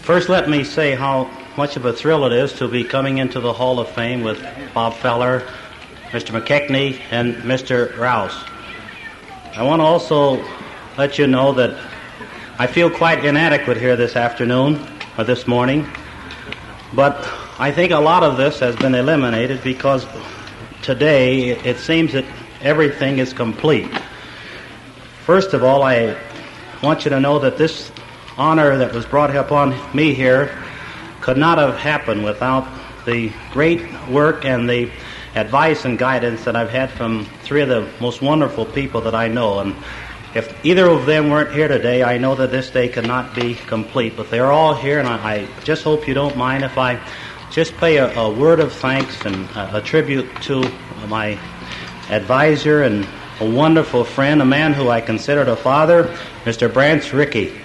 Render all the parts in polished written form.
First, let me say how much of a thrill it is to be coming into the Hall of Fame with Bob Feller, Mr. McKechnie, and Mr. Rouse. I want to also let you know that I feel quite inadequate here this afternoon, or this morning, but I think a lot of this has been eliminated because today it seems that everything is complete. First of all, I want you to know that this honor that was brought upon me here could not have happened without the great work and the advice and guidance that I've had from three of the most wonderful people that I know. And if either of them weren't here today, I know that this day could not be complete. But they're all here, and I just hope you don't mind if I just pay a word of thanks and a tribute to my advisor and a wonderful friend, a man who I considered a father, Mr. Branch Rickey.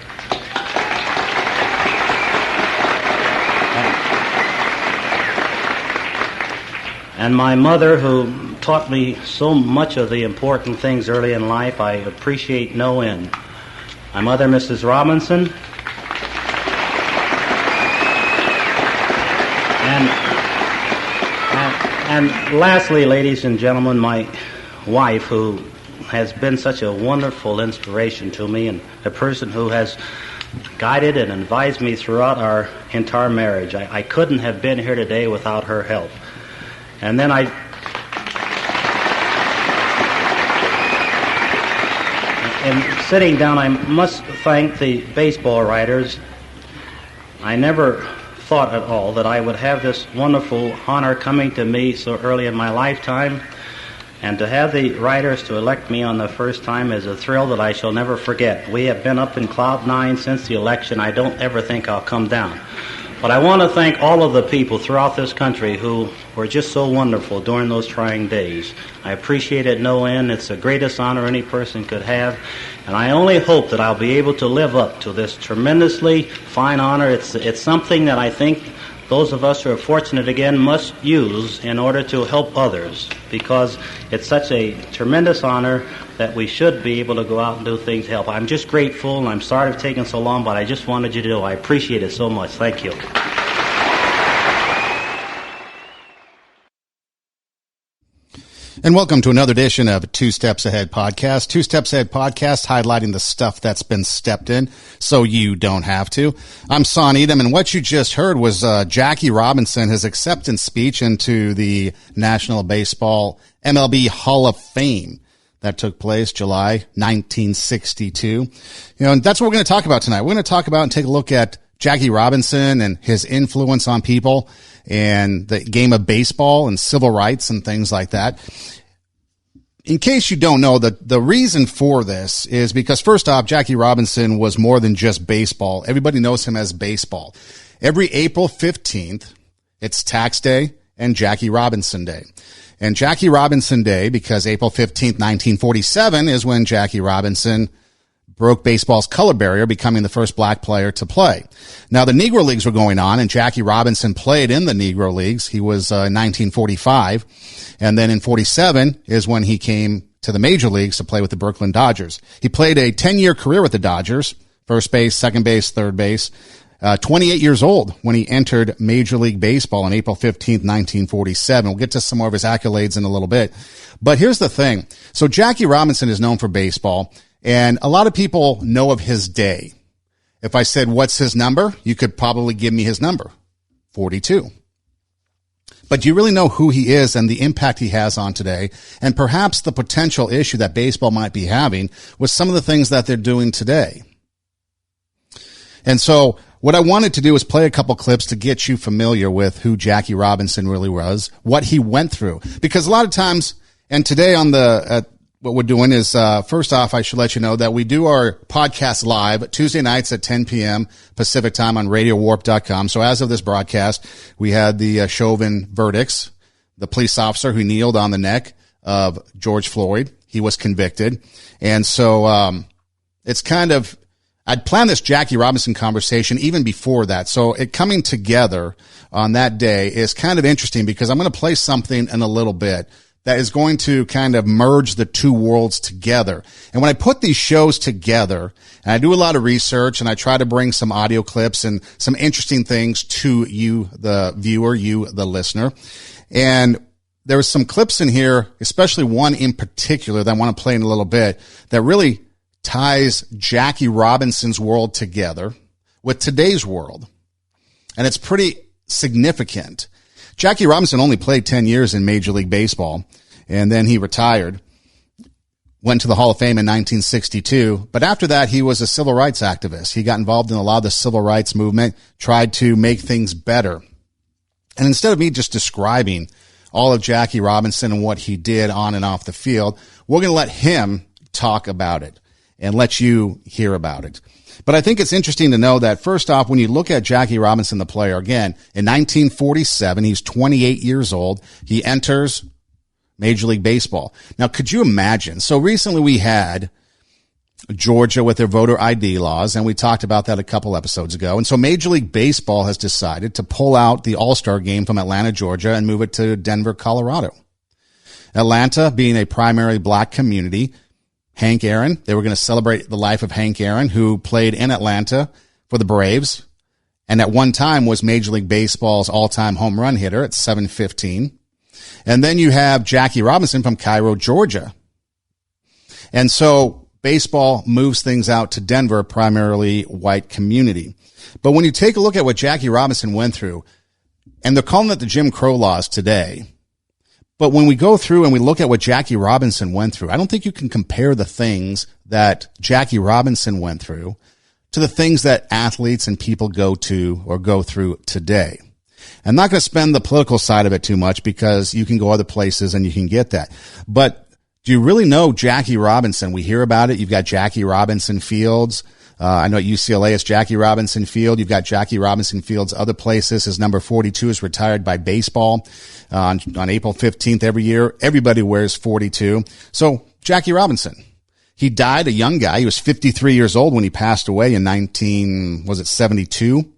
And my mother, who taught me so much of the important things early in life, I appreciate no end. My mother, Mrs. Robinson, and lastly, ladies and gentlemen, my wife, who has been such a wonderful inspiration to me and a person who has guided and advised me throughout our entire marriage. I couldn't have been here today without her help. And then in sitting down, I must thank the baseball writers. I never thought at all that I would have this wonderful honor coming to me so early in my lifetime. And to have the writers to elect me on the first time is a thrill that I shall never forget. We have been up in cloud nine since the election. I don't ever think I'll come down. But I want to thank all of the people throughout this country who were just so wonderful during those trying days. I appreciate it no end. It's the greatest honor any person could have. And I only hope that I'll be able to live up to this tremendously fine honor. It's something that I think those of us who are fortunate again must use in order to help others, because it's such a tremendous honor that we should be able to go out and do things to help. I'm just grateful, and I'm sorry it's taken so long, but I just wanted you to know I appreciate it so much. Thank you. And welcome to another edition of Two Steps Ahead Podcast. Two Steps Ahead Podcast, highlighting the stuff that's been stepped in so you don't have to. I'm Son Edom, and what you just heard was Jackie Robinson, his acceptance speech into the National Baseball MLB Hall of Fame. That took place July 1962. And that's what we're going to talk about tonight. We're going to talk about and take a look at Jackie Robinson and his influence on people and the game of baseball and civil rights and things like that. In case you don't know, the reason for this is because, first off, Jackie Robinson was more than just baseball. Everybody knows him as baseball. Every April 15th, it's Tax Day and Jackie Robinson Day. And Jackie Robinson Day, because April 15th, 1947 is when Jackie Robinson broke baseball's color barrier, becoming the first black player to play. Now, the Negro Leagues were going on, and Jackie Robinson played in the Negro Leagues. He was 1945, and then in 47 is when he came to the Major Leagues to play with the Brooklyn Dodgers. He played a 10-year career with the Dodgers, first base, second base, third base. 28 years old when he entered Major League Baseball on April 15th, 1947. We'll get to some more of his accolades in a little bit. But here's the thing. So Jackie Robinson is known for baseball, and a lot of people know of his day. If I said, what's his number? You could probably give me his number, 42. But do you really know who he is and the impact he has on today, and perhaps the potential issue that baseball might be having with some of the things that they're doing today? And so what I wanted to do is play a couple clips to get you familiar with who Jackie Robinson really was, what he went through. Because a lot of times, and today on what we're doing is, first off, I should let you know that we do our podcast live Tuesday nights at 10 p.m. Pacific time on RadioWarp.com. So as of this broadcast, we had the Chauvin verdicts, the police officer who kneeled on the neck of George Floyd. He was convicted. And so, it's kind of, I'd planned this Jackie Robinson conversation even before that. So it coming together on that day is kind of interesting because I'm going to play something in a little bit that is going to kind of merge the two worlds together. And when I put these shows together, and I do a lot of research and I try to bring some audio clips and some interesting things to you, the viewer, you, the listener. And there was some clips in here, especially one in particular that I want to play in a little bit, that really ties Jackie Robinson's world together with today's world. And it's pretty significant. Jackie Robinson only played 10 years in Major League Baseball, and then he retired, went to the Hall of Fame in 1962. But after that, he was a civil rights activist. He got involved in a lot of the civil rights movement, tried to make things better. And instead of me just describing all of Jackie Robinson and what he did on and off the field, we're going to let him talk about it and let you hear about it. But I think it's interesting to know that, first off, when you look at Jackie Robinson, the player, again, in 1947, he's 28 years old. He enters Major League Baseball. Now, could you imagine? So recently we had Georgia with their voter ID laws, and we talked about that a couple episodes ago. And so Major League Baseball has decided to pull out the All-Star game from Atlanta, Georgia, and move it to Denver, Colorado. Atlanta, being a primarily black community, Hank Aaron, they were going to celebrate the life of Hank Aaron, who played in Atlanta for the Braves and at one time was Major League Baseball's all-time home run hitter at 715. And then you have Jackie Robinson from Cairo, Georgia. And so baseball moves things out to Denver, primarily white community. But when you take a look at what Jackie Robinson went through, and they're calling it the Jim Crow laws today, but when we go through and we look at what Jackie Robinson went through, I don't think you can compare the things that Jackie Robinson went through to the things that athletes and people go to or go through today. I'm not going to spend the political side of it too much because you can go other places and you can get that. But do you really know Jackie Robinson? We hear about it. You've got Jackie Robinson Fields. I know at UCLA it's Jackie Robinson Field. You've got Jackie Robinson Fields other places. His number 42 is retired by baseball on April 15th every year. Everybody wears 42. So Jackie Robinson, he died a young guy. He was 53 years old when he passed away in 72?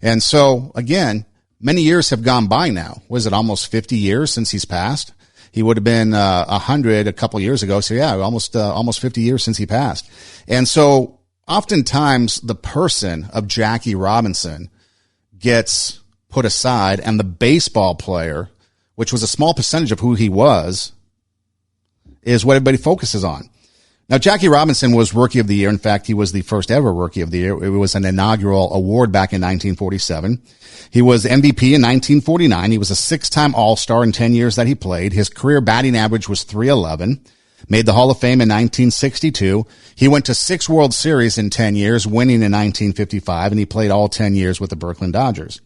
And so again, many years have gone by now. Was it almost 50 years since he's passed? He would have been 100 a couple years ago. So yeah, almost 50 years since he passed. And so oftentimes the person of Jackie Robinson gets put aside, and the baseball player, which was a small percentage of who he was, is what everybody focuses on. Now, Jackie Robinson was Rookie of the Year. In fact, he was the first ever Rookie of the Year. It was an inaugural award back in 1947. He was MVP in 1949. He was a 6-time All-Star in 10 years that he played. His career batting average was .311. Made the Hall of Fame in 1962. He went to 6 World Series in 10 years, winning in 1955, and he played all 10 years with the Brooklyn Dodgers.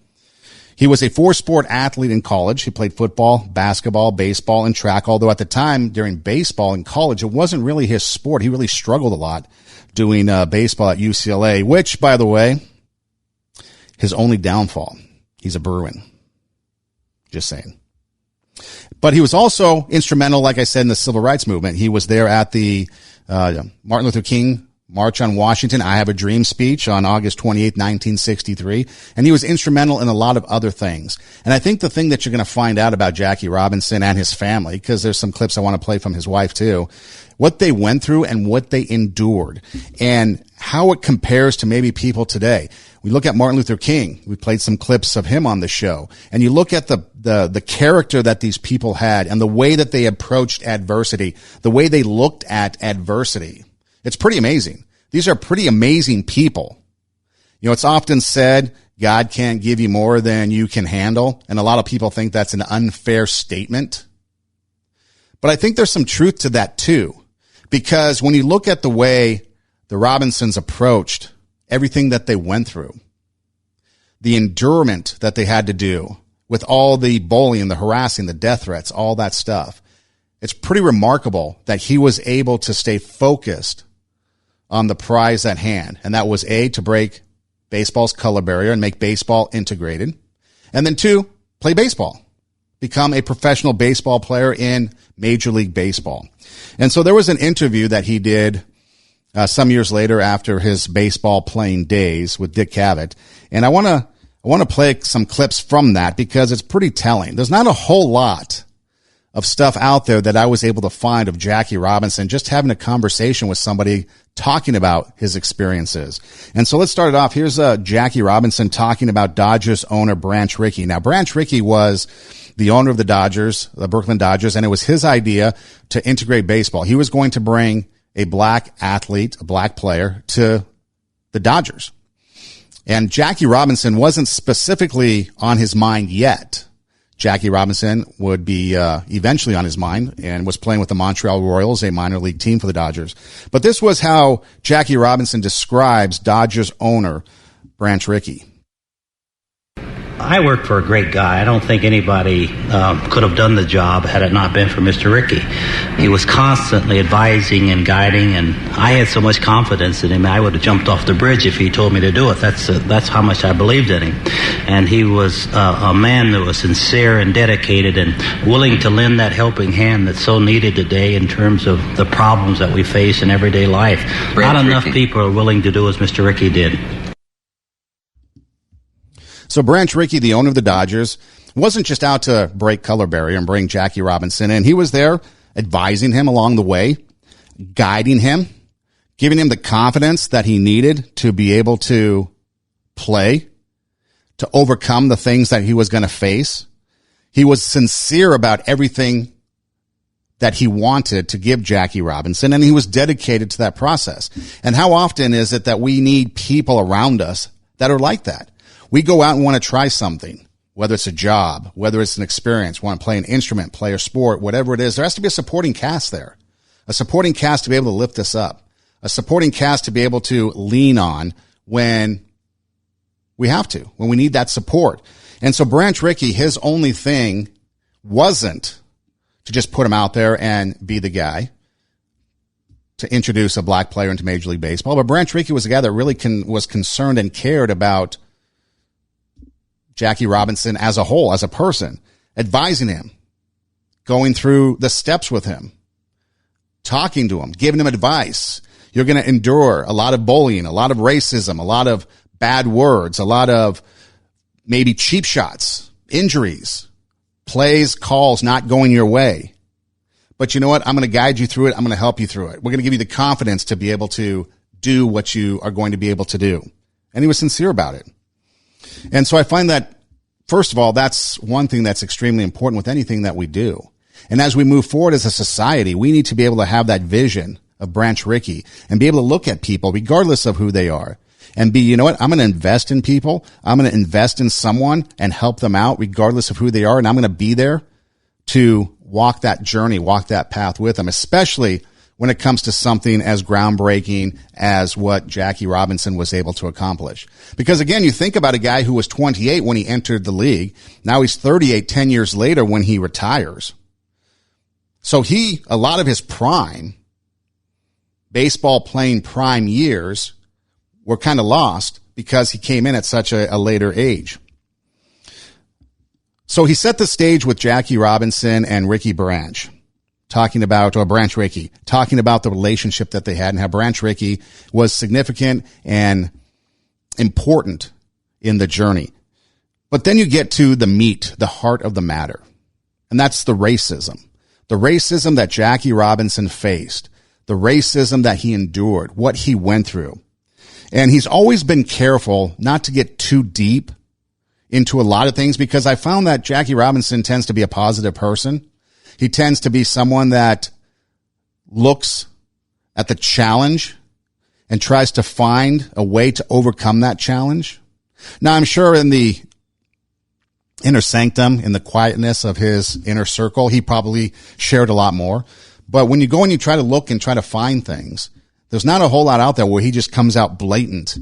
He was a 4-sport athlete in college. He played football, basketball, baseball, and track, although at the time during baseball in college, it wasn't really his sport. He really struggled a lot doing baseball at UCLA, which, by the way, his only downfall, he's a Bruin. Just saying. But he was also instrumental, like I said, in the civil rights movement. He was there at the Martin Luther King March on Washington, I Have a Dream speech on August 28, 1963. And he was instrumental in a lot of other things. And I think the thing that you're going to find out about Jackie Robinson and his family, because there's some clips I want to play from his wife too, what they went through and what they endured and how it compares to maybe people today. We look at Martin Luther King. We played some clips of him on the show. And you look at the character that these people had and the way that they approached adversity, the way they looked at adversity. It's pretty amazing. These are pretty amazing people. You know, it's often said God can't give you more than you can handle. And a lot of people think that's an unfair statement. But I think there's some truth to that too. Because when you look at the way the Robinsons approached everything that they went through, the endurance that they had to do with all the bullying, the harassing, the death threats, all that stuff, it's pretty remarkable that he was able to stay focused on the prize at hand. And that was A, to break baseball's color barrier and make baseball integrated. And then 2, play baseball, become a professional baseball player in Major League Baseball. And so there was an interview that he did some years later after his baseball playing days with Dick Cavett. And I want to play some clips from that because it's pretty telling. There's not a whole lot of stuff out there that I was able to find of Jackie Robinson, just having a conversation with somebody talking about his experiences. And so let's start it off. Here's Jackie Robinson talking about Dodgers owner Branch Rickey. Now, Branch Rickey was the owner of the Dodgers, the Brooklyn Dodgers, and it was his idea to integrate baseball. He was going to bring a black athlete, a black player, to the Dodgers. And Jackie Robinson wasn't specifically on his mind yet. Jackie Robinson would be eventually on his mind and was playing with the Montreal Royals, a minor league team for the Dodgers. But this was how Jackie Robinson describes Dodgers owner Branch Rickey. I worked for a great guy. I don't think anybody could have done the job had it not been for Mr. Rickey. He was constantly advising and guiding, and I had so much confidence in him, I would have jumped off the bridge if he told me to do it. That's how much I believed in him. And he was a man that was sincere and dedicated and willing to lend that helping hand that's so needed today in terms of the problems that we face in everyday life. Not enough people are willing to do as Mr. Rickey did. So Branch Rickey, the owner of the Dodgers, wasn't just out to break color barrier and bring Jackie Robinson in. He was there advising him along the way, guiding him, giving him the confidence that he needed to be able to play, to overcome the things that he was going to face. He was sincere about everything that he wanted to give Jackie Robinson, and he was dedicated to that process. And how often is it that we need people around us that are like that? We go out and want to try something, whether it's a job, whether it's an experience, want to play an instrument, play a sport, whatever it is. There has to be a supporting cast there, a supporting cast to be able to lift us up, a supporting cast to be able to lean on when we have to, when we need that support. And so Branch Rickey, his only thing wasn't to just put him out there and be the guy to introduce a black player into Major League Baseball. But Branch Rickey was a guy that really was concerned and cared about Jackie Robinson as a whole, as a person, advising him, going through the steps with him, talking to him, giving him advice. You're going to endure a lot of bullying, a lot of racism, a lot of bad words, a lot of maybe cheap shots, injuries, plays, calls not going your way. But you know what? I'm going to guide you through it. I'm going to help you through it. We're going to give you the confidence to be able to do what you are going to be able to do. And he was sincere about it. And so I find that, first of all, that's one thing that's extremely important with anything that we do. And as we move forward as a society, we need to be able to have that vision of Branch Rickey and be able to look at people regardless of who they are and be, you know what, I'm going to invest in people. I'm going to invest in someone and help them out regardless of who they are. And I'm going to be there to walk that journey, walk that path with them, especially when it comes to something as groundbreaking as what Jackie Robinson was able to accomplish. Because again, you think about a guy who was 28 when he entered the league. Now he's 38, 10 years later when he retires. So a lot of his prime, baseball playing prime years were kind of lost because he came in at such a later age. So he set the stage with Jackie Robinson and Rickey Branch. Branch Rickey, talking about the relationship that they had and how Branch Rickey was significant and important in the journey. But then you get to the meat, the heart of the matter. And that's the racism. The racism that Jackie Robinson faced, the racism that he endured, what he went through. And he's always been careful not to get too deep into a lot of things because I found that Jackie Robinson tends to be a positive person. He tends to be someone that looks at the challenge and tries to find a way to overcome that challenge. Now, I'm sure in the inner sanctum, in the quietness of his inner circle, he probably shared a lot more. But when you go and you try to look and try to find things, there's not a whole lot out there where he just comes out blatant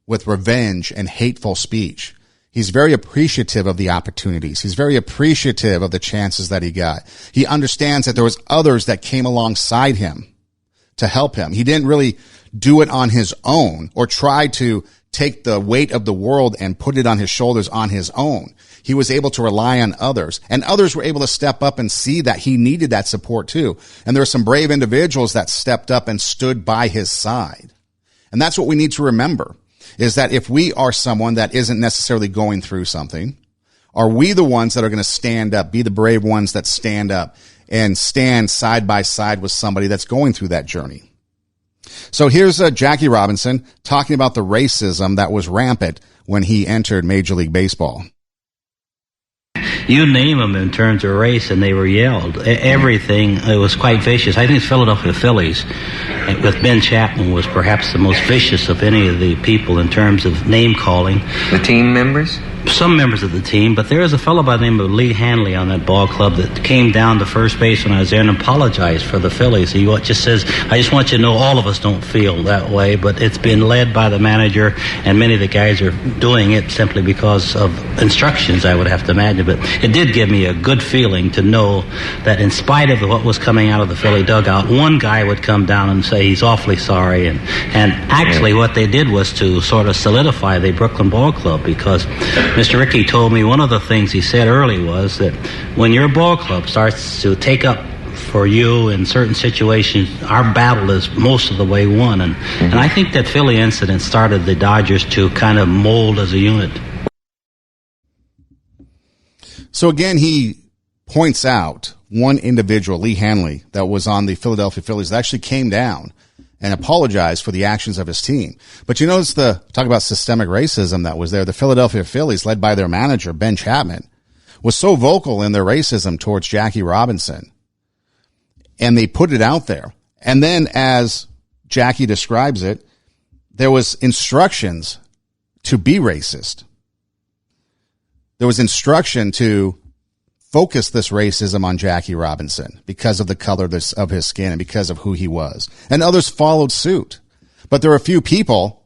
with revenge and hateful speech. He's very appreciative of the opportunities. He's very appreciative of the chances that he got. He understands that there was others that came alongside him to help him. He didn't really do it on his own or try to take the weight of the world and put it on his shoulders on his own. He was able to rely on others, and others were able to step up and see that he needed that support too. And there are some brave individuals that stepped up and stood by his side. And that's what we need to remember. Is that if we are someone that isn't necessarily going through something, are we the ones that are going to stand up, be the brave ones that stand up and stand side by side with somebody that's going through that journey. So here's Jackie Robinson talking about the racism that was rampant when he entered Major League Baseball. You name them in terms of race, and they were yelled. Everything, it was quite vicious. I think the Philadelphia Phillies, with Ben Chapman, was perhaps the most vicious of any of the people in terms of name-calling. The team members? Some members of the team, but there was a fellow by the name of Lee Hanley on that ball club that came down to first base when I was there and apologized for the Phillies. He just says, I just want you to know all of us don't feel that way, but it's been led by the manager, and many of the guys are doing it simply because of instructions, I would have to imagine. But it did give me a good feeling to know that in spite of what was coming out of the Philly dugout, one guy would come down and say he's awfully sorry. And actually what they did was to sort of solidify the Brooklyn Ball Club, because Mr. Rickey told me one of the things he said early was that when your ball club starts to take up for you in certain situations, our battle is most of the way won. And I think that Philly incident started the Dodgers to kind of mold as a unit. So again, he points out one individual, Lee Hanley, that was on the Philadelphia Phillies that actually came down and apologized for the actions of his team. But you notice talk about systemic racism that was there. The Philadelphia Phillies, led by their manager, Ben Chapman, was so vocal in their racism towards Jackie Robinson. And they put it out there. And then, as Jackie describes it, there was instructions to be racist. There was instruction to focus this racism on Jackie Robinson because of the color of his skin and because of who he was. And others followed suit. But there were a few people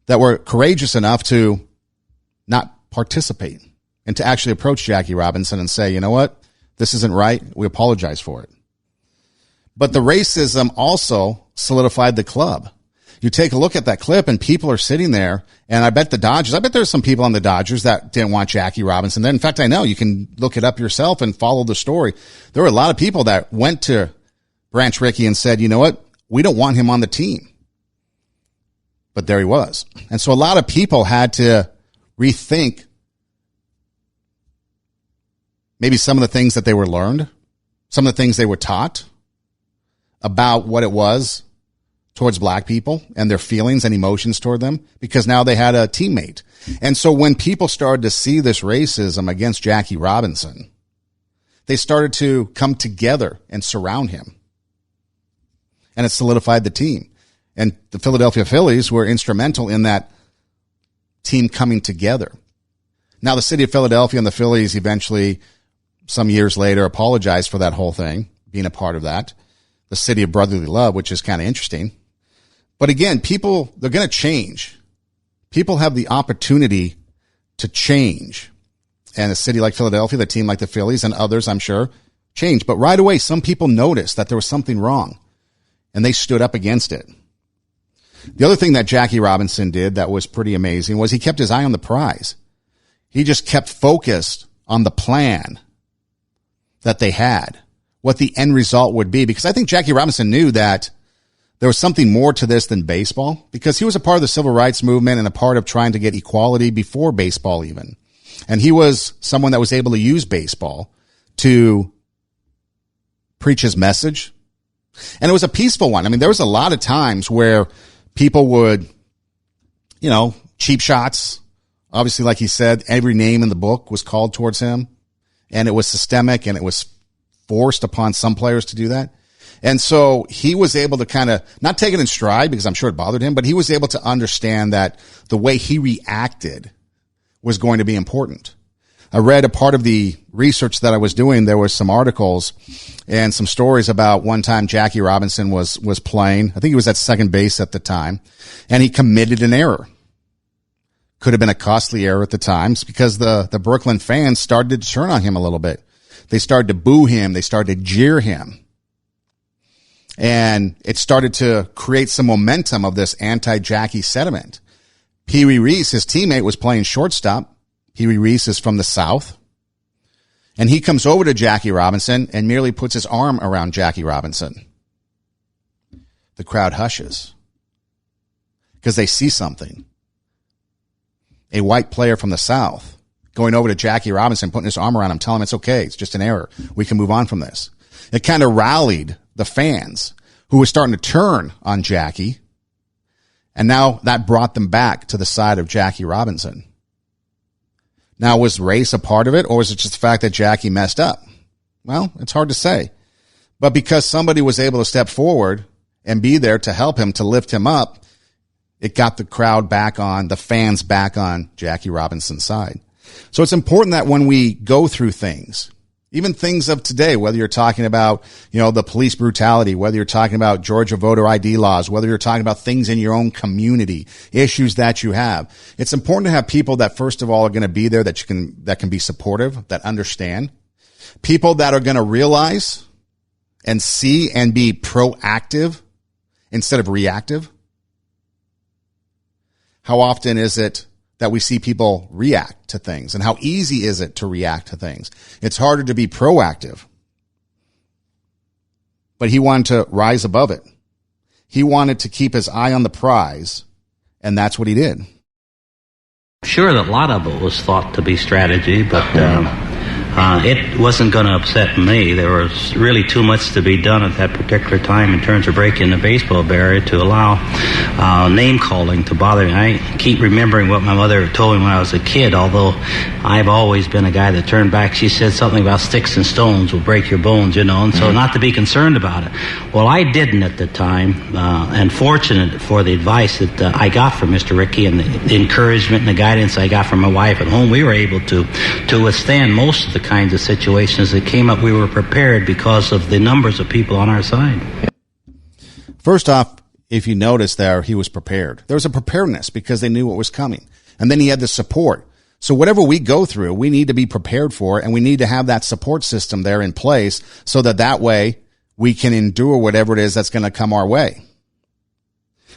that were courageous enough to not participate and to actually approach Jackie Robinson and say, you know what, this isn't right. We apologize for it. But the racism also solidified the club. You take a look at that clip and people are sitting there, and I bet there's some people on the Dodgers that didn't want Jackie Robinson there. In fact, I know you can look it up yourself and follow the story. There were a lot of people that went to Branch Rickey and said, you know what, we don't want him on the team. But there he was. And so a lot of people had to rethink maybe some of the things that they were learned, some of the things they were taught about what it was towards black people and their feelings and emotions toward them, because now they had a teammate. And so when people started to see this racism against Jackie Robinson, they started to come together and surround him. And it solidified the team. And the Philadelphia Phillies were instrumental in that team coming together. Now, the city of Philadelphia and the Phillies eventually, some years later, apologized for that whole thing, being a part of that. The city of brotherly love, which is kind of interesting. But again, people, they're going to change. People have the opportunity to change. And a city like Philadelphia, the team like the Phillies and others, I'm sure, changed. But right away, some people noticed that there was something wrong, and they stood up against it. The other thing that Jackie Robinson did that was pretty amazing was he kept his eye on the prize. He just kept focused on the plan that they had, what the end result would be. Because I think Jackie Robinson knew that there was something more to this than baseball, because he was a part of the civil rights movement and a part of trying to get equality before baseball even. And he was someone that was able to use baseball to preach his message. And it was a peaceful one. I mean, there was a lot of times where people would, cheap shots. Obviously, like he said, every name in the book was called towards him, and it was systemic, and it was forced upon some players to do that. And so he was able to kind of not take it in stride, because I'm sure it bothered him, but he was able to understand that the way he reacted was going to be important. I read a part of the research that I was doing. There were some articles and some stories about one time Jackie Robinson was playing. I think he was at second base at the time, and he committed an error. Could have been a costly error at the times, because the Brooklyn fans started to turn on him a little bit. They started to boo him. They started to jeer him. And it started to create some momentum of this anti-Jackie sentiment. Pee Wee Reese, his teammate, was playing shortstop. Pee Wee Reese is from the South. And he comes over to Jackie Robinson and merely puts his arm around Jackie Robinson. The crowd hushes because they see something. A white player from the South going over to Jackie Robinson, putting his arm around him, telling him it's okay. It's just an error. We can move on from this. It kind of rallied the fans who were starting to turn on Jackie. And now that brought them back to the side of Jackie Robinson. Now, was race a part of it, or was it just the fact that Jackie messed up? Well, it's hard to say. But because somebody was able to step forward and be there to help him, to lift him up, it got the crowd back on, the fans back on Jackie Robinson's side. So it's important that when we go through things, even things of today, whether you're talking about, the police brutality, whether you're talking about Georgia voter ID laws, whether you're talking about things in your own community, issues that you have, it's important to have people that, first of all, are going to be there that can be supportive, that understand. People that are going to realize and see and be proactive instead of reactive. How often is it that we see people react to things, and how easy is it to react to things? It's harder to be proactive. But he wanted to rise above it. He wanted to keep his eye on the prize, and that's what he did. Sure that a lot of it was thought to be strategy, but it wasn't going to upset me. There was really too much to be done at that particular time in terms of breaking the baseball barrier to allow name-calling to bother me. I keep remembering what my mother told me when I was a kid, although I've always been a guy that turned back. She said something about sticks and stones will break your bones, and so not to be concerned about it. Well, I didn't at the time, and fortunate for the advice that I got from Mr. Rickey and the encouragement and the guidance I got from my wife at home, we were able to withstand most of the kinds of situations that came up. We were prepared because of the numbers of people on our side. First off, if you notice there, he was prepared. There was a preparedness because they knew what was coming. And then he had the support. So whatever we go through, we need to be prepared for, and we need to have that support system there in place so that way we can endure whatever it is that's going to come our way.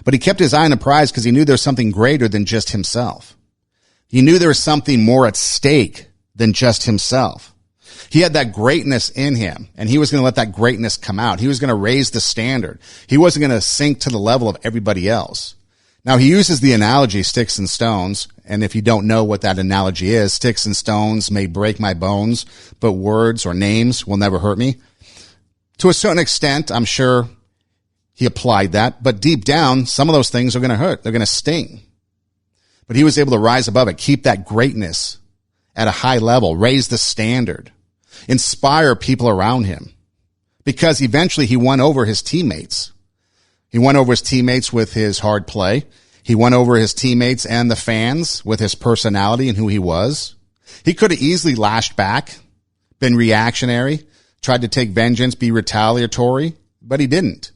But he kept his eye on the prize because he knew there was something greater than just himself. He knew there was something more at stake than just himself. He had that greatness in him, and he was going to let that greatness come out. He was going to raise the standard. He wasn't going to sink to the level of everybody else. Now, he uses the analogy sticks and stones, and if you don't know what that analogy is, sticks and stones may break my bones, but words or names will never hurt me. To a certain extent, I'm sure he applied that, but deep down, some of those things are going to hurt. They're going to sting. But he was able to rise above it, keep that greatness at a high level, raise the standard, inspire people around him, because eventually he won over his teammates. He won over his teammates with his hard play. He won over his teammates and the fans with his personality and who he was. He could have easily lashed back, been reactionary, tried to take vengeance, be retaliatory, but he didn't.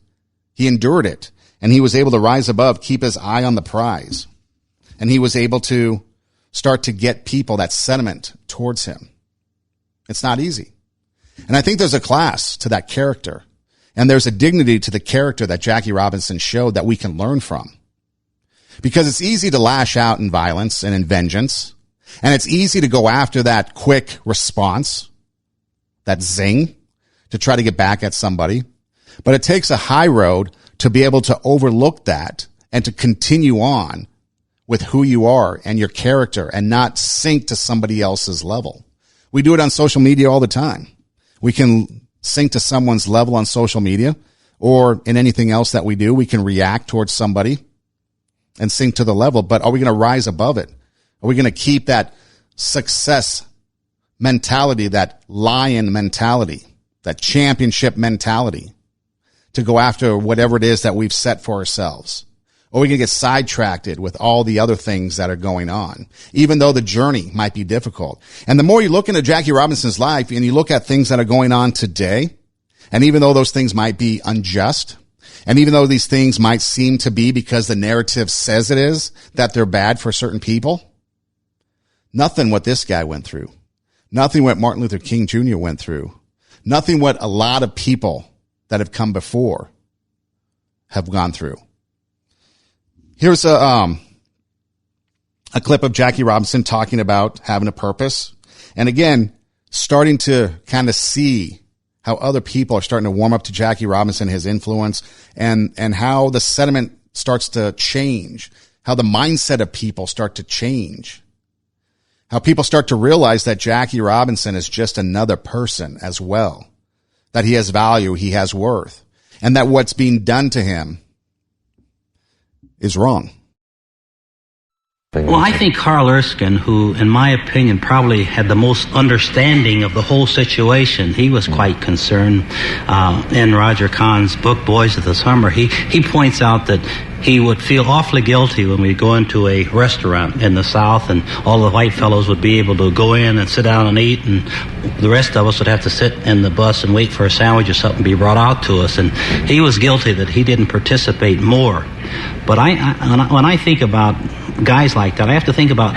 He endured it, and he was able to rise above, keep his eye on the prize, and he was able to start to get people, that sentiment towards him. It's not easy. And I think there's a class to that character, and there's a dignity to the character that Jackie Robinson showed that we can learn from. Because it's easy to lash out in violence and in vengeance, and it's easy to go after that quick response, that zing, to try to get back at somebody. But it takes a high road to be able to overlook that and to continue on with who you are and your character and not sink to somebody else's level. We do it on social media all the time. We can sink to someone's level on social media, or in anything else that we do. We can react towards somebody and sink to the level, but are we going to rise above it? Are we going to keep that success mentality, that lion mentality, that championship mentality to go after whatever it is that we've set for ourselves? Or we can get sidetracked with all the other things that are going on, even though the journey might be difficult. And the more you look into Jackie Robinson's life and you look at things that are going on today, and even though those things might be unjust, and even though these things might seem to be because the narrative says it is, that they're bad for certain people, nothing what this guy went through, nothing what Martin Luther King Jr. went through, nothing what a lot of people that have come before have gone through. Here's a clip of Jackie Robinson talking about having a purpose. And again, starting to kind of see how other people are starting to warm up to Jackie Robinson, his influence, and how the sentiment starts to change, how the mindset of people start to change, how people start to realize that Jackie Robinson is just another person as well. that he has value, he has worth, and that what's being done to him is wrong. Well, I think Carl Erskine, who, in my opinion, probably had the most understanding of the whole situation, he was quite concerned. In Roger Kahn's book, Boys of the Summer, he points out that he would feel awfully guilty when we go into a restaurant in the South and all the white fellows would be able to go in and sit down and eat, and the rest of us would have to sit in the bus and wait for a sandwich or something to be brought out to us. And he was guilty that he didn't participate more. But when I think about guys like that, I have to think about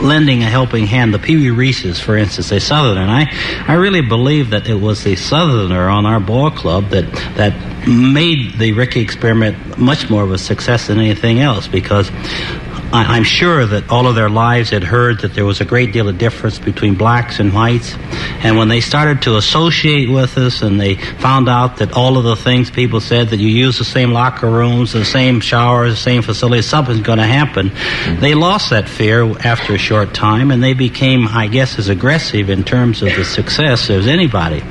lending a helping hand. The Pee Wee Reeses, for instance, a Southerner. And I really believe that it was the Southerner on our ball club that made the Rickey experiment much more of a success than anything else, because I'm sure that all of their lives had heard that there was a great deal of difference between blacks and whites. And when they started to associate with us and they found out that all of the things people said, that you use the same locker rooms, the same showers, the same facilities, something's going to happen, they lost that fear after a short time, and they became, I guess, as aggressive in terms of the success as anybody.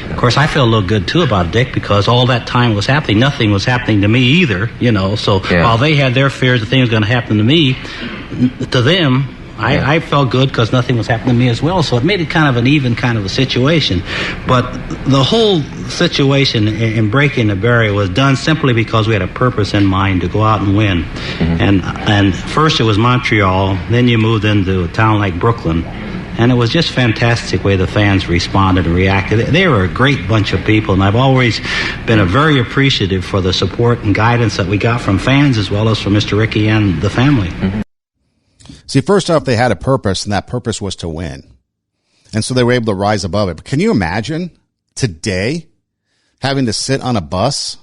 Of course, I feel a little good, too, about Dick, because all that time was happening. Nothing was happening to me either, So while they had their fears that things were going to happen to me, to them, I felt good because nothing was happening to me as well. So it made it kind of an even kind of a situation. But the whole situation in breaking the barrier was done simply because we had a purpose in mind to go out and win. And first it was Montreal, then you moved into a town like Brooklyn. And it was just fantastic way the fans responded and reacted. They were a great bunch of people, and I've always been very appreciative for the support and guidance that we got from fans as well as from Mr. Rickey and the family. See, first off, they had a purpose, and that purpose was to win. And so they were able to rise above it. But can you imagine today having to sit on a bus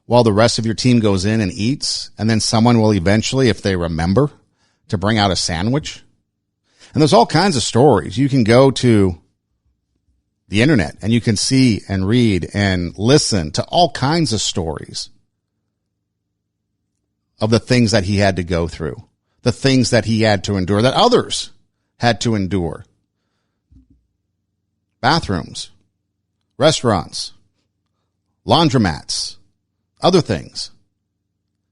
while the rest of your team goes in and eats, and then someone will eventually, if they remember, to bring out a sandwich? And there's all kinds of stories. You can go to the internet and you can see and read and listen to all kinds of stories of the things that he had to go through, the things that he had to endure, that others had to endure. Bathrooms, restaurants, laundromats, other things.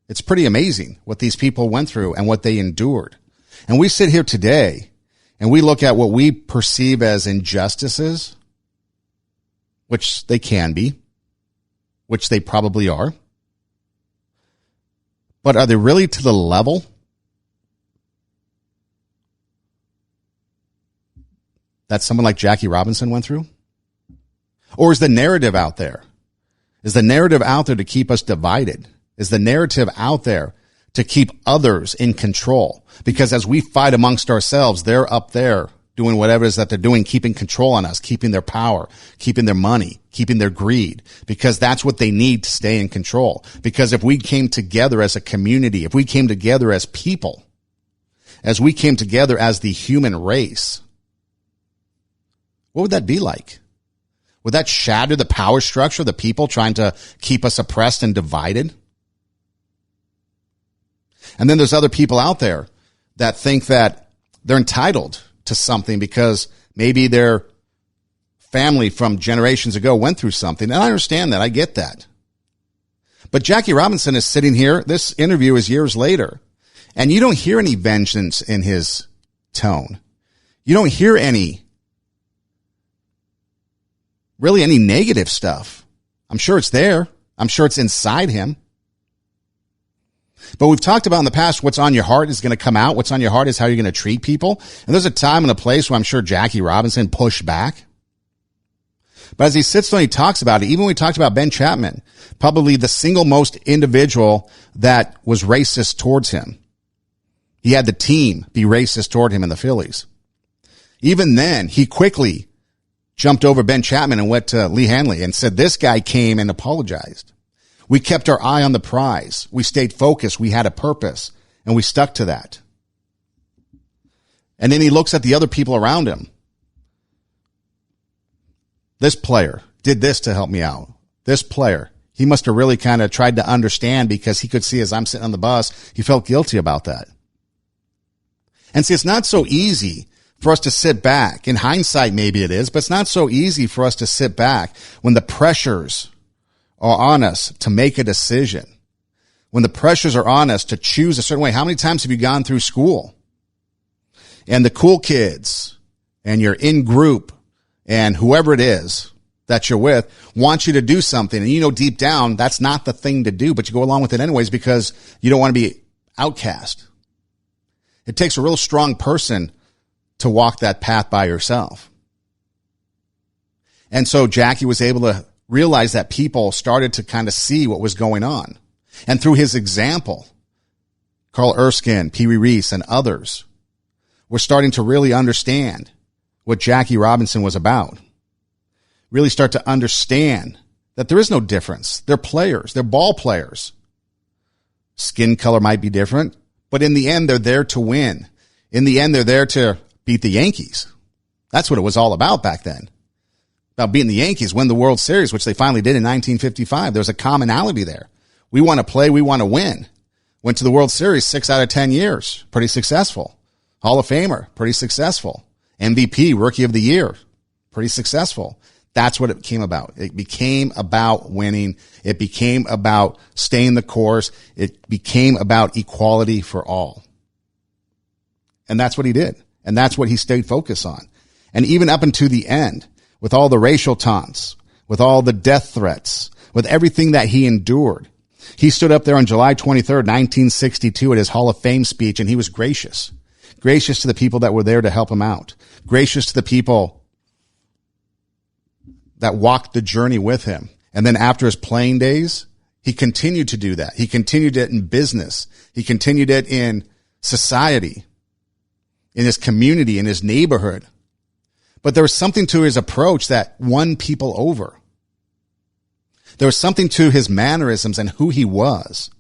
It's pretty amazing what these people went through and what they endured. And we sit here today and we look at what we perceive as injustices, which they can be, which they probably are. But are they really to the level that someone like Jackie Robinson went through? Or is the narrative out there? Is the narrative out there to keep us divided? Is the narrative out there to keep others in control? Because as we fight amongst ourselves, they're up there doing whatever it is that they're doing, keeping control on us, keeping their power, keeping their money, keeping their greed, because that's what they need to stay in control. Because if we came together as a community, if we came together as people, as we came together as the human race, what would that be like? Would that shatter the power structure of the people trying to keep us oppressed and divided? And then there's other people out there that think that they're entitled to something because maybe their family from generations ago went through something. And I understand that. I get that. But Jackie Robinson is sitting here. This interview is years later. And you don't hear any vengeance in his tone. You don't hear any negative stuff. I'm sure it's there. I'm sure it's inside him. But we've talked about in the past, what's on your heart is going to come out. What's on your heart is how you're going to treat people. And there's a time and a place where I'm sure Jackie Robinson pushed back. But as he sits there and he talks about it, even when we talked about Ben Chapman, probably the single most individual that was racist towards him. He had the team be racist toward him in the Phillies. Even then, he quickly jumped over Ben Chapman and went to Lee Hanley and said, this guy came and apologized. We kept our eye on the prize. We stayed focused. We had a purpose, and we stuck to that. And then he looks at the other people around him. This player did this to help me out. This player, he must have really kind of tried to understand, because he could see as I'm sitting on the bus, he felt guilty about that. And see, it's not so easy for us to sit back. In hindsight, maybe it is, but it's not so easy for us to sit back when the pressures are on us to make a decision, when the pressures are on us to choose a certain way. How many times have you gone through school and the cool kids and you're in group and whoever it is that you're with wants you to do something, and you know deep down that's not the thing to do, but you go along with it anyways because you don't want to be outcast. It takes a real strong person to walk that path by yourself. And so Jackie was able to realize that people started to kind of see what was going on. And through his example, Carl Erskine, Pee Wee Reese, and others were starting to really understand what Jackie Robinson was about. Really start to understand that there is no difference. They're players. They're ball players. Skin color might be different, but in the end, they're there to win. In the end, they're there to beat the Yankees. That's what it was all about back then. About beating the Yankees, win the World Series, which they finally did in 1955. There was a commonality there. We want to play. We want to win. Went to the World Series 6 out of 10 years. Pretty successful. Hall of Famer. Pretty successful. MVP, Rookie of the Year. Pretty successful. That's what it became about. It became about winning. It became about staying the course. It became about equality for all. And that's what he did. And that's what he stayed focused on. And even up until the end, with all the racial taunts, with all the death threats, with everything that he endured, he stood up there on July 23rd, 1962 at his Hall of Fame speech, and he was gracious. Gracious to the people that were there to help him out. Gracious to the people that walked the journey with him. And then after his playing days, he continued to do that. He continued it in business. He continued it in society, in his community, in his neighborhood. But there was something to his approach that won people over. There was something to his mannerisms and who he was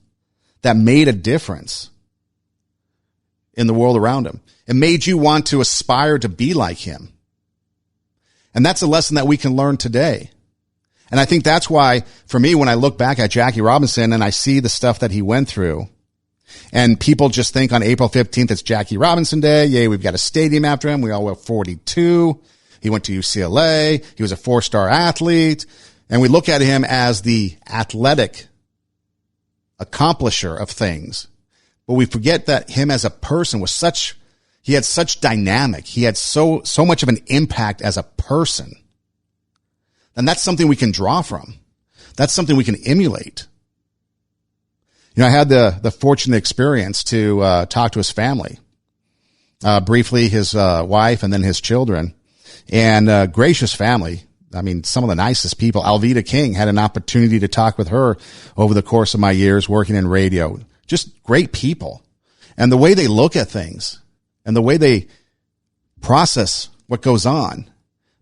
that made a difference in the world around him. It made you want to aspire to be like him. And that's a lesson that we can learn today. And I think that's why, for me, when I look back at Jackie Robinson and I see the stuff that he went through, and people just think on April 15th, it's Jackie Robinson Day. Yay, we've got a stadium after him. We all wear 42. He went to UCLA. He was a 4-star athlete. And we look at him as the athletic accomplisher of things. But we forget that him as a person was he had such dynamic. He had so much of an impact as a person. And that's something we can draw from. That's something we can emulate. You know, I had the fortunate experience to talk to his family, briefly, his wife and then his children, and gracious family. I mean, some of the nicest people. Alveda King, had an opportunity to talk with her over the course of my years working in radio. Just great people. And the way they look at things and the way they process what goes on,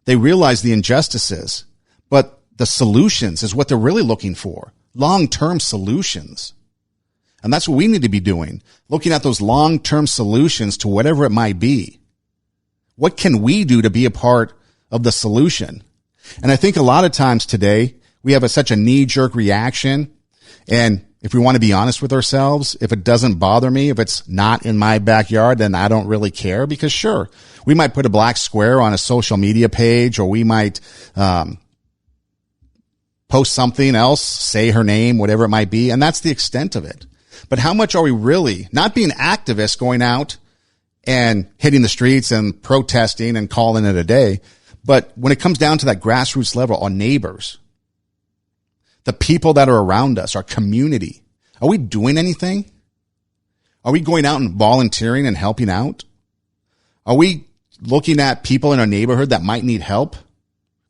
they realize the injustices, but the solutions is what they're really looking for. Long-term solutions. And that's what we need to be doing. Looking at those long-term solutions to whatever it might be. What can we do to be a part of the solution? And I think a lot of times today, we have such a knee-jerk reaction. And if we want to be honest with ourselves, if it doesn't bother me, if it's not in my backyard, then I don't really care. Because sure, we might put a black square on a social media page, or we might post something else, say her name, whatever it might be. And that's the extent of it. But how much are we really not being activists, going out and hitting the streets and protesting and calling it a day? But when it comes down to that grassroots level, our neighbors, the people that are around us, our community, are we doing anything? Are we going out and volunteering and helping out? Are we looking at people in our neighborhood that might need help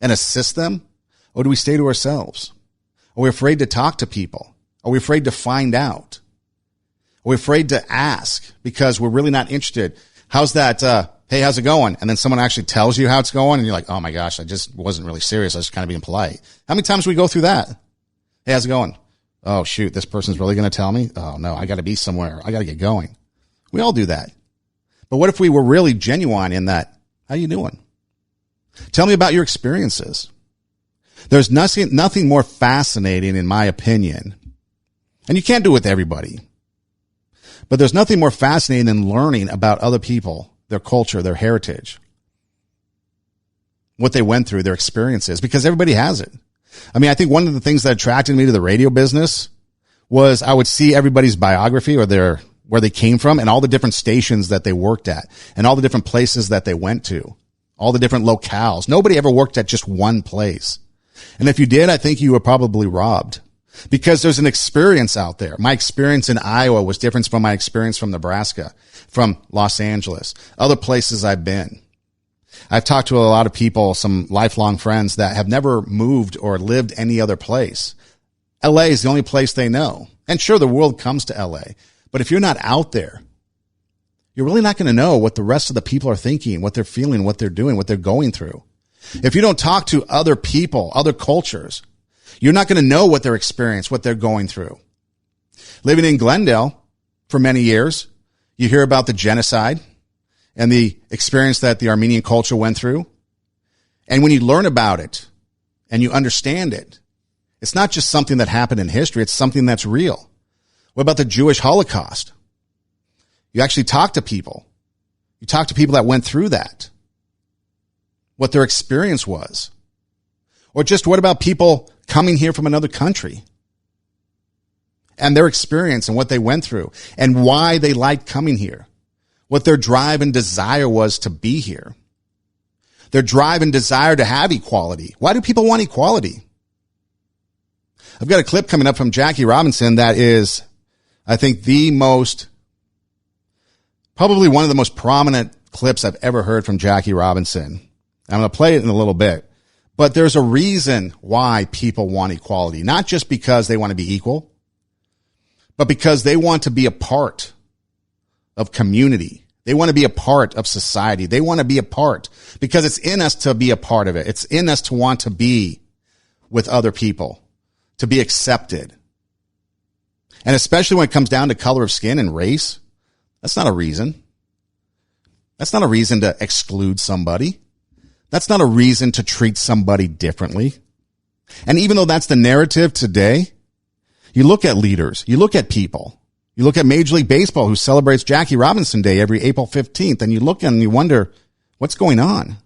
and assist them? Or do we stay to ourselves? Are we afraid to talk to people? Are we afraid to find out? Are we afraid to ask because we're really not interested? How's that? Hey, how's it going? And then someone actually tells you how it's going, and you're like, oh my gosh, I just wasn't really serious. I was kind of being polite. How many times do we go through that? Hey, how's it going? Oh shoot, this person's really going to tell me? Oh no, I got to be somewhere. I got to get going. We all do that. But what if we were really genuine in that? How you doing? Tell me about your experiences. There's nothing more fascinating, in my opinion, and you can't do it with everybody, but there's nothing more fascinating than learning about other people, their culture, their heritage, what they went through, their experiences, because everybody has it. I mean, I think one of the things that attracted me to the radio business was I would see everybody's biography or where they came from and all the different stations that they worked at and all the different places that they went to, all the different locales. Nobody ever worked at just one place. And if you did, I think you were probably robbed, because there's an experience out there. My experience in Iowa was different from my experience from Nebraska, from Los Angeles, other places I've been. I've talked to a lot of people, some lifelong friends that have never moved or lived any other place. LA is the only place they know. And sure, the world comes to LA, but if you're not out there, you're really not going to know what the rest of the people are thinking, what they're feeling, what they're doing, what they're going through. If you don't talk to other people, other cultures, you're not going to know what they're experiencing, what they're going through. Living in Glendale for many years, you hear about the genocide and the experience that the Armenian culture went through. And when you learn about it and you understand it, it's not just something that happened in history, it's something that's real. What about the Jewish Holocaust? You actually talk to people. You talk to people that went through that, what their experience was. Or just what about people coming here from another country and their experience and what they went through and why they liked coming here, what their drive and desire was to be here, their drive and desire to have equality. Why do people want equality? I've got a clip coming up from Jackie Robinson that is, I think, probably one of the most prominent clips I've ever heard from Jackie Robinson. I'm going to play it in a little bit, but there's a reason why people want equality, not just because they want to be equal, but because they want to be a part of community. They want to be a part of society. They want to be a part because it's in us to be a part of it. It's in us to want to be with other people, to be accepted. And especially when it comes down to color of skin and race, that's not a reason. That's not a reason to exclude somebody. That's not a reason to treat somebody differently. And even though that's the narrative today, you look at leaders, you look at people, you look at Major League Baseball, who celebrates Jackie Robinson Day every April 15th, and you look and you wonder, what's going on?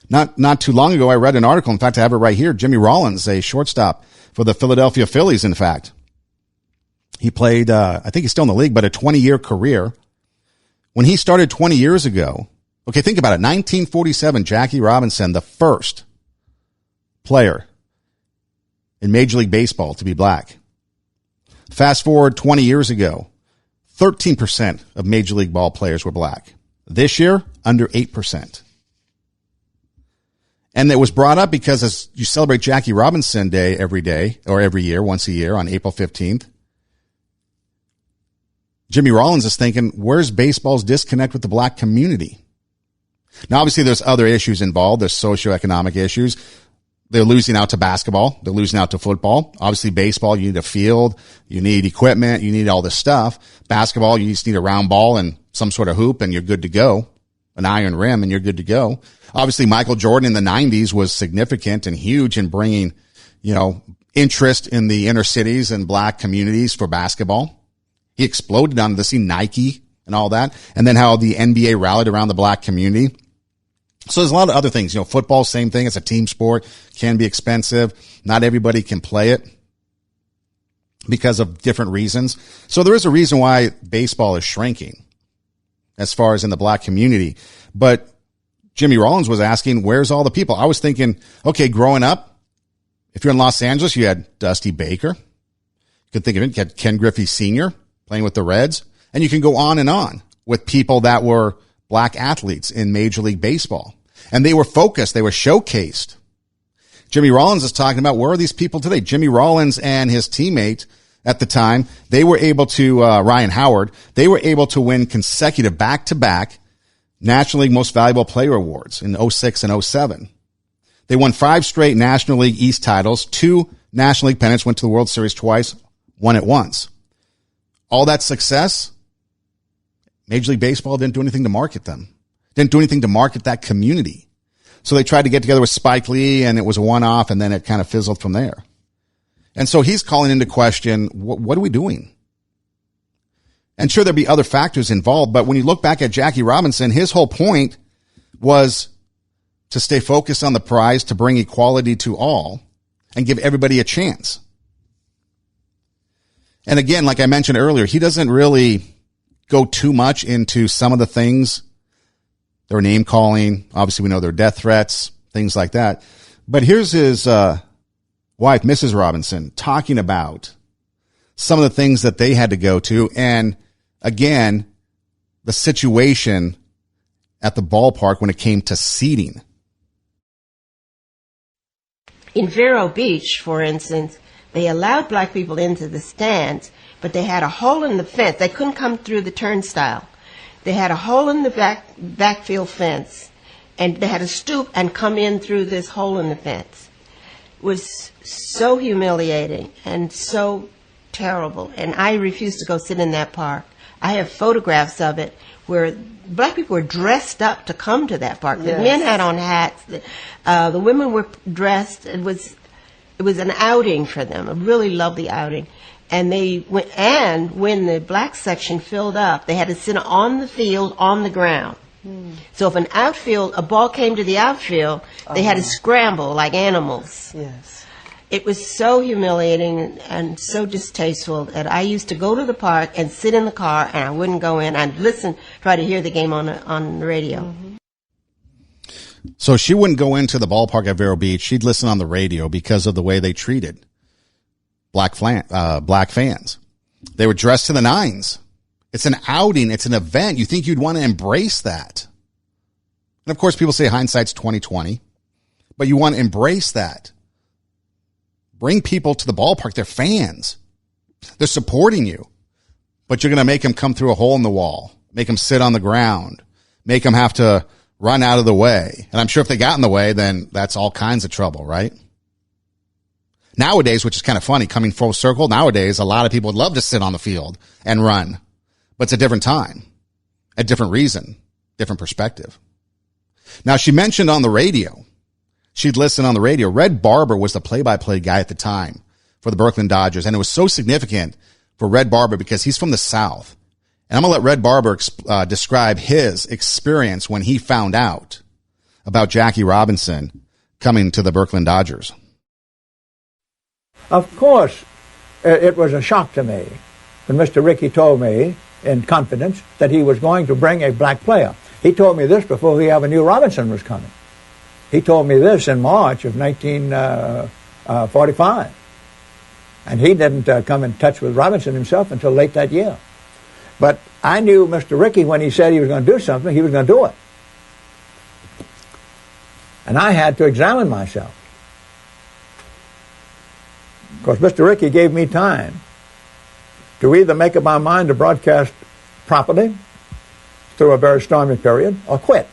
Not too long ago, I read an article. In fact, I have it right here. Jimmy Rollins, a shortstop for the Philadelphia Phillies, in fact. He played, I think he's still in the league, but a 20-year career. When he started 20 years ago, okay, think about it. 1947, Jackie Robinson, the first player in Major League Baseball to be black. Fast forward 20 years ago, 13% of Major League ball players were black. This year, under 8%. And it was brought up because as you celebrate Jackie Robinson Day every year, once a year on April 15th, Jimmy Rollins is thinking, where's baseball's disconnect with the black community? Now, obviously, there's other issues involved. There's socioeconomic issues. They're losing out to basketball. They're losing out to football. Obviously, baseball, you need a field. You need equipment. You need all this stuff. Basketball, you just need a round ball and some sort of hoop, and you're good to go. An iron rim, and you're good to go. Obviously, Michael Jordan in the 90s was significant and huge in bringing, interest in the inner cities and black communities for basketball. He exploded onto the scene, Nike and all that. And then how the NBA rallied around the black community. So there's a lot of other things. Football, same thing. It's a team sport, can be expensive. Not everybody can play it because of different reasons. So there is a reason why baseball is shrinking as far as in the black community. But Jimmy Rollins was asking, where's all the people? I was thinking, okay, growing up, if you're in Los Angeles, you had Dusty Baker. You could think of it. You had Ken Griffey Sr. playing with the Reds. And you can go on with people that were black athletes in Major League Baseball. And they were focused. They were showcased. Jimmy Rollins is talking about, where are these people today? Jimmy Rollins and his teammate at the time, they were able to, Ryan Howard, they were able to win consecutive back-to-back National League Most Valuable Player Awards in 06 and 07. They won 5 straight National League East titles, 2 National League pennants, went to the World Series twice, won it once. All that success, Major League Baseball didn't do anything to market them. Didn't do anything to market that community. So they tried to get together with Spike Lee, and it was a one-off, and then it kind of fizzled from there. And so he's calling into question, what are we doing? And sure, there'll be other factors involved, but when you look back at Jackie Robinson, his whole point was to stay focused on the prize, to bring equality to all and give everybody a chance. And again, like I mentioned earlier, he doesn't really go too much into some of the things. Their name calling. Obviously, we know their death threats, things like that. But here's his wife, Mrs. Robinson, talking about some of the things that they had to go to. And again, the situation at the ballpark when it came to seating. In Vero Beach, for instance, they allowed black people into the stands, but they had a hole in the fence. They couldn't come through the turnstile. They had a hole in the backfield fence, and they had to stoop and come in through this hole in the fence. It was so humiliating and so terrible, and I refused to go sit in that park. I have photographs of it where black people were dressed up to come to that park. Yes. The men had on hats. The women were dressed. It was an outing for them, a really lovely outing. And when the black section filled up, they had to sit on the field, on the ground. So if a ball came to the outfield, they had to scramble like animals. Yes. It was so humiliating and so distasteful that I used to go to the park and sit in the car, and I wouldn't go in. I'd try to hear the game on the radio. Mm-hmm. So she wouldn't go into the ballpark at Vero Beach. She'd listen on the radio because of the way they treated black fans. They were dressed to the nines. It's an outing. It's an event. You think you'd want to embrace that. And of course, people say hindsight's 20/20, but you want to embrace that. Bring people to the ballpark. They're fans. They're supporting you, but you're going to make them come through a hole in the wall, make them sit on the ground, make them have to run out of the way. And I'm sure if they got in the way, then that's all kinds of trouble, right? Nowadays, which is kind of funny, coming full circle, nowadays, a lot of people would love to sit on the field and run, but it's a different time, a different reason, different perspective. Now, she mentioned on the radio, she'd listen on the radio. Red Barber was the play-by-play guy at the time for the Birmingham Dodgers, and it was so significant for Red Barber because he's from the South. And I'm going to let Red Barber describe his experience when he found out about Jackie Robinson coming to the Birmingham Dodgers. Of course, it was a shock to me when Mr. Rickey told me in confidence that he was going to bring a black player. He told me this before he ever knew Robinson was coming. He told me this in March of 1945. And he didn't come in touch with Robinson himself until late that year. But I knew Mr. Rickey, when he said he was going to do something, he was going to do it. And I had to examine myself. Of course, Mr. Rickey gave me time to either make up my mind to broadcast properly through a very stormy period or quit.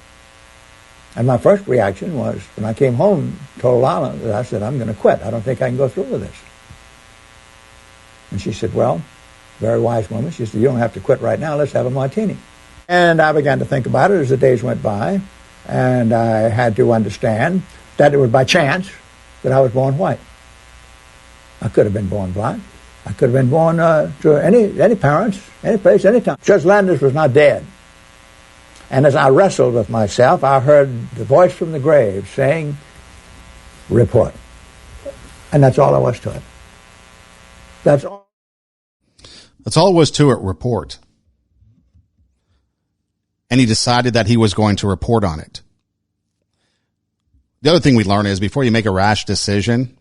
And my first reaction was, when I came home, told Lala that I said, I'm going to quit. I don't think I can go through with this. And she said, well, very wise woman. She said, you don't have to quit right now. Let's have a martini. And I began to think about it as the days went by. And I had to understand that it was by chance that I was born white. I could have been born black. I could have been born to any parents, any place, any time. Judge Landis was not dead. And as I wrestled with myself, I heard the voice from the grave saying, report. And that's all there was to it. That's all. That's all it was to it, report. And he decided that he was going to report on it. The other thing we learn is before you make a rash decision,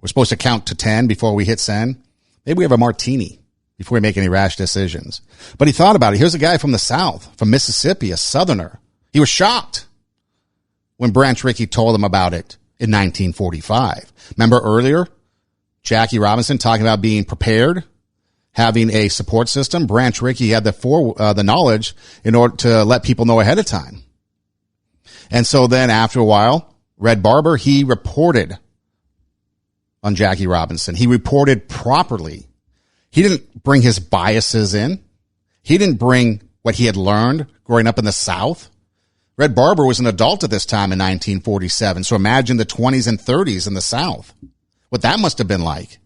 we're supposed to count to 10 before we hit send. Maybe we have a martini before we make any rash decisions. But he thought about it. Here's a guy from the South, from Mississippi, a Southerner. He was shocked when Branch Rickey told him about it in 1945. Remember earlier, Jackie Robinson talking about being prepared, having a support system. Branch Rickey had the knowledge in order to let people know ahead of time. And so then after a while, Red Barber, he reported on Jackie Robinson. He reported properly. He didn't bring his biases in. He didn't bring what he had learned growing up in the South. Red Barber was an adult at this time in 1947. So imagine the 20s and 30s in the South, what that must have been like.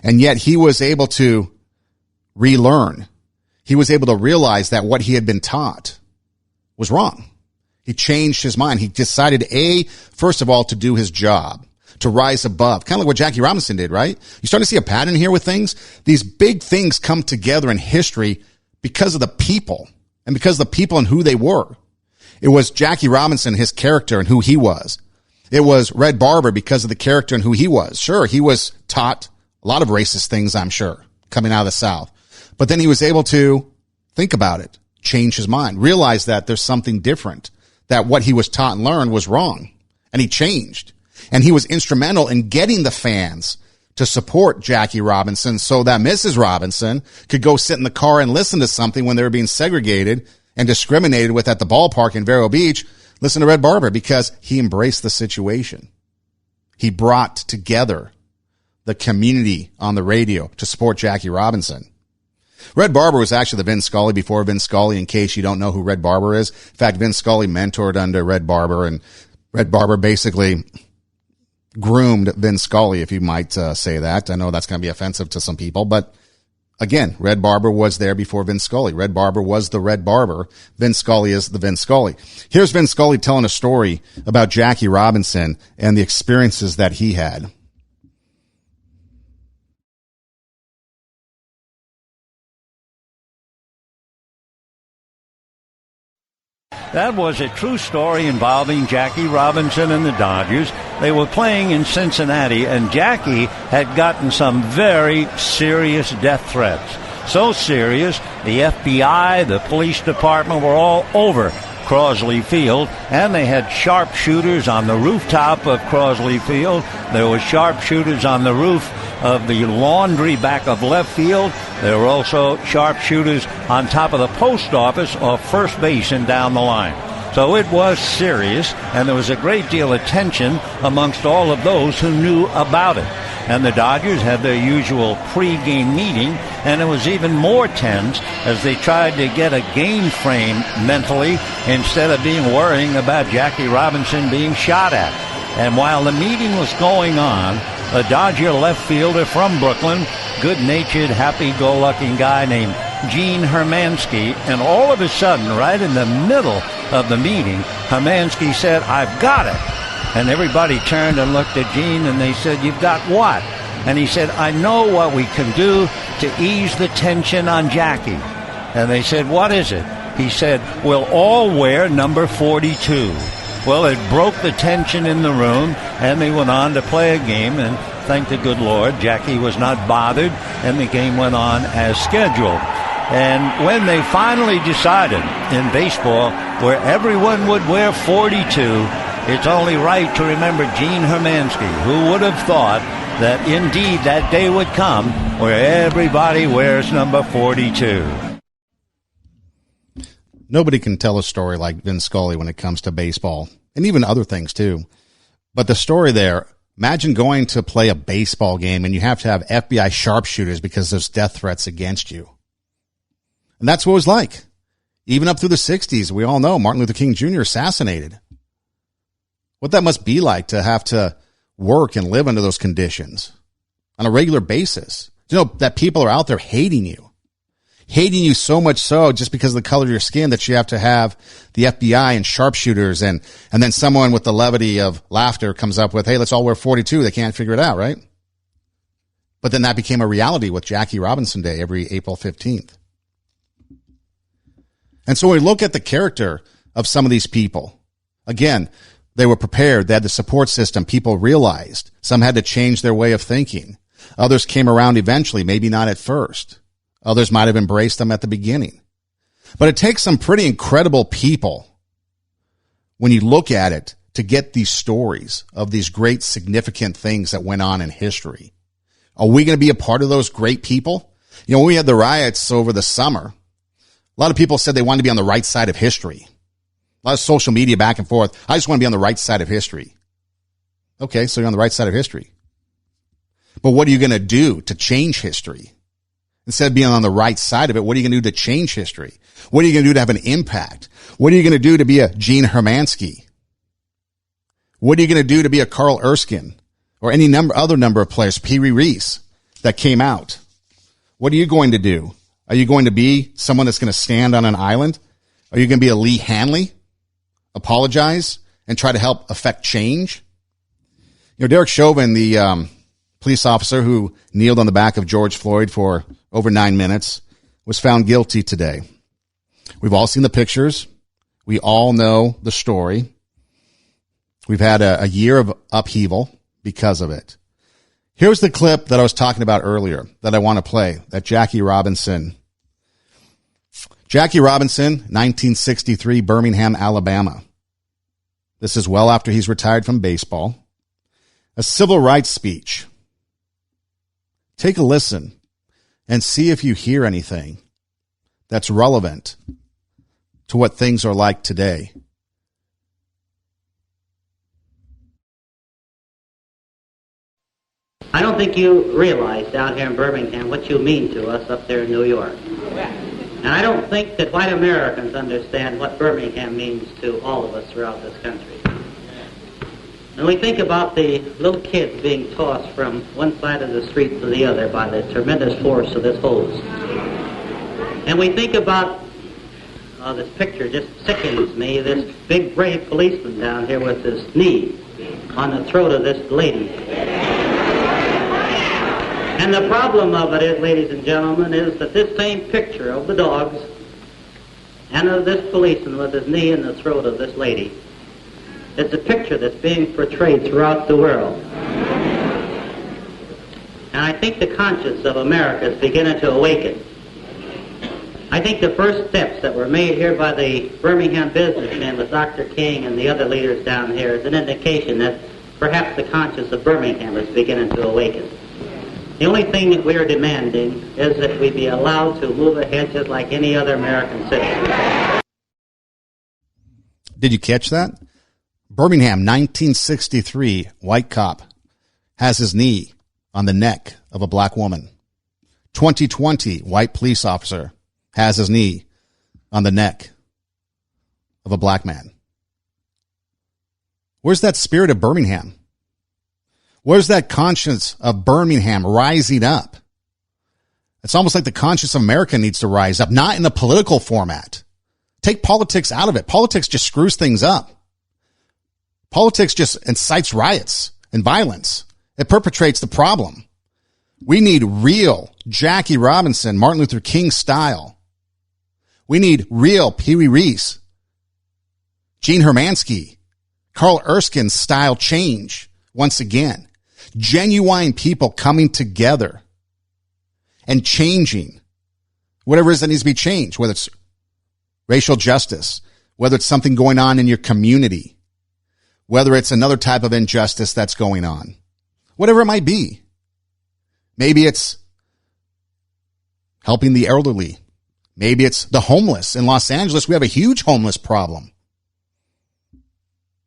And yet he was able to relearn. He was able to realize that what he had been taught was wrong. He changed his mind. He decided, first of all, to do his job, to rise above, kind of like what Jackie Robinson did, right? You starting to see a pattern here with things? These big things come together in history because of the people and because of the people and who they were. It was Jackie Robinson, his character and who he was. It was Red Barber because of the character and who he was. Sure, he was taught a lot of racist things, I'm sure, coming out of the South. But then he was able to think about it, change his mind, realize that there's something different, that what he was taught and learned was wrong. And he changed. And he was instrumental in getting the fans to support Jackie Robinson so that Mrs. Robinson could go sit in the car and listen to something when they were being segregated and discriminated with at the ballpark in Vero Beach. Listen to Red Barber because he embraced the situation. He brought together the community on the radio to support Jackie Robinson. Red Barber was actually the Vin Scully before Vin Scully, in case you don't know who Red Barber is. In fact, Vin Scully mentored under Red Barber, and Red Barber basically groomed Vin Scully, if you might say that. I know that's going to be offensive to some people, but again, Red Barber was there before Vin Scully. Red Barber was the Red Barber. Vin Scully is the Vin Scully. Here's Vin Scully telling a story about Jackie Robinson and the experiences that he had. That was a true story involving Jackie Robinson and the Dodgers. They were playing in Cincinnati, and Jackie had gotten some very serious death threats. So serious, the FBI, the police department were all over Crosley Field, and they had sharpshooters on the rooftop of Crosley Field. There were sharpshooters on the roof of the laundry back of left field. There were also sharpshooters on top of the post office or first base and down the line. So it was serious, and there was a great deal of tension amongst all of those who knew about it. And the Dodgers had their usual pre-game meeting, and it was even more tense as they tried to get a game frame mentally instead of worrying about Jackie Robinson being shot at. And while the meeting was going on, a Dodger left fielder from Brooklyn, good-natured, happy-go-lucky guy named Gene Hermansky, and all of a sudden, right in the middle of the meeting, Hermansky said, "I've got it." And everybody turned and looked at Gene, and they said, "You've got what?" And he said, "I know what we can do to ease the tension on Jackie." And they said, "What is it?" He said, "We'll all wear number 42. Well, it broke the tension in the room, and they went on to play a game, and thank the good Lord, Jackie was not bothered, and the game went on as scheduled. And when they finally decided in baseball where everyone would wear 42, it's only right to remember Gene Hermansky, who would have thought that indeed that day would come where everybody wears number 42. Nobody can tell a story like Vin Scully when it comes to baseball, and even other things too. But the story there, imagine going to play a baseball game and you have to have FBI sharpshooters because there's death threats against you. And that's what it was like. Even up through the 60s, we all know Martin Luther King Jr. assassinated. What that must be like to have to work and live under those conditions on a regular basis. You know, that people are out there hating you so much so just because of the color of your skin that you have to have the FBI and sharpshooters and then someone with the levity of laughter comes up with, hey, let's all wear 42. They can't figure it out, right? But then that became a reality with Jackie Robinson Day every April 15th. And so when we look at the character of some of these people, again, they were prepared. They had the support system. People realized. Some had to change their way of thinking. Others came around eventually, maybe not at first. Others might have embraced them at the beginning. But it takes some pretty incredible people when you look at it to get these stories of these great significant things that went on in history. Are we going to be a part of those great people? You know, when we had the riots over the summer, a lot of people said they wanted to be on the right side of history. A lot of social media back and forth. I just want to be on the right side of history. Okay, so you're on the right side of history. But what are you going to do to change history? Instead of being on the right side of it, what are you going to do to change history? What are you going to do to have an impact? What are you going to do to be a Gene Hermansky? What are you going to do to be a Carl Erskine or any other number of players, Pee Wee Reese, that came out? What are you going to do? Are you going to be someone that's going to stand on an island? Are you going to be a Lee Hanley, apologize and try to help affect change? You know, Derek Chauvin, the police officer who kneeled on the back of George Floyd for over 9 minutes, was found guilty today. We've all seen the pictures. We all know the story. We've had a year of upheaval because of it. Here's the clip that I was talking about earlier that I want to play, that Jackie Robinson, 1963, Birmingham, Alabama. This is well after he's retired from baseball. A civil rights speech. Take a listen and see if you hear anything that's relevant to what things are like today. I don't think you realize down here in Birmingham what you mean to us up there in New York. And I don't think that white Americans understand what Birmingham means to all of us throughout this country. When we think about the little kids being tossed from one side of the street to the other by the tremendous force of this hose. And we think about, this picture just sickens me, this big brave policeman down here with his knee on the throat of this lady. And the problem of it is, ladies and gentlemen, is that this same picture of the dogs and of this policeman with his knee in the throat of this lady is a picture that's being portrayed throughout the world. And I think the conscience of America is beginning to awaken. I think the first steps that were made here by the Birmingham businessmen with Dr. King and the other leaders down here is an indication that perhaps the conscience of Birmingham is beginning to awaken. The only thing that we are demanding is that we be allowed to move ahead just like any other American citizen. Did you catch that? Birmingham, 1963, white cop has his knee on the neck of a black woman. 2020, white police officer has his knee on the neck of a black man. Where's that spirit of Birmingham? Where's that conscience of Birmingham rising up? It's almost like the conscience of America needs to rise up, not in a political format. Take politics out of it. Politics just screws things up. Politics just incites riots and violence. It perpetrates the problem. We need real Jackie Robinson, Martin Luther King style. We need real Pee Wee Reese, Gene Hermansky, Carl Erskine style change once again. Genuine people coming together and changing whatever it is that needs to be changed, whether it's racial justice, whether it's something going on in your community, whether it's another type of injustice that's going on, whatever it might be. Maybe it's helping the elderly. Maybe it's the homeless. In Los Angeles, we have a huge homeless problem.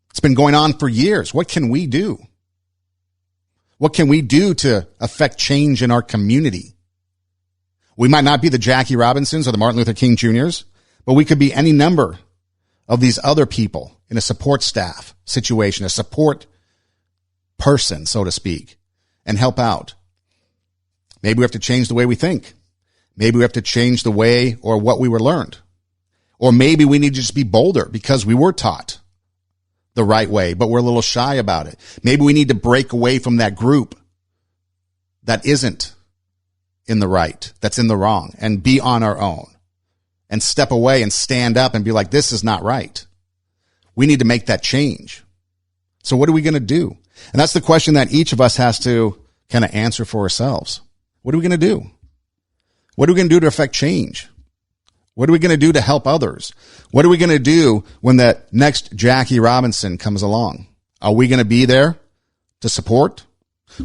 It's been going on for years. What can we do? What can we do to affect change in our community? We might not be the Jackie Robinsons or the Martin Luther King Jr.'s, but we could be any number of these other people in a support staff situation, a support person, so to speak, and help out. Maybe we have to change the way we think. Maybe we have to change the way or what we were learned. Or maybe we need to just be bolder because we were taught the right way, but we're a little shy about it. Maybe we need to break away from that group that isn't in the right, that's in the wrong, and be on our own and step away and stand up and be like, this is not right. We need to make that change. So what are we going to do? And that's the question that each of us has to kind of answer for ourselves. What are we going to do? What are we going to do to affect change? What are we going to do to help others? What are we going to do when that next Jackie Robinson comes along? Are we going to be there to support?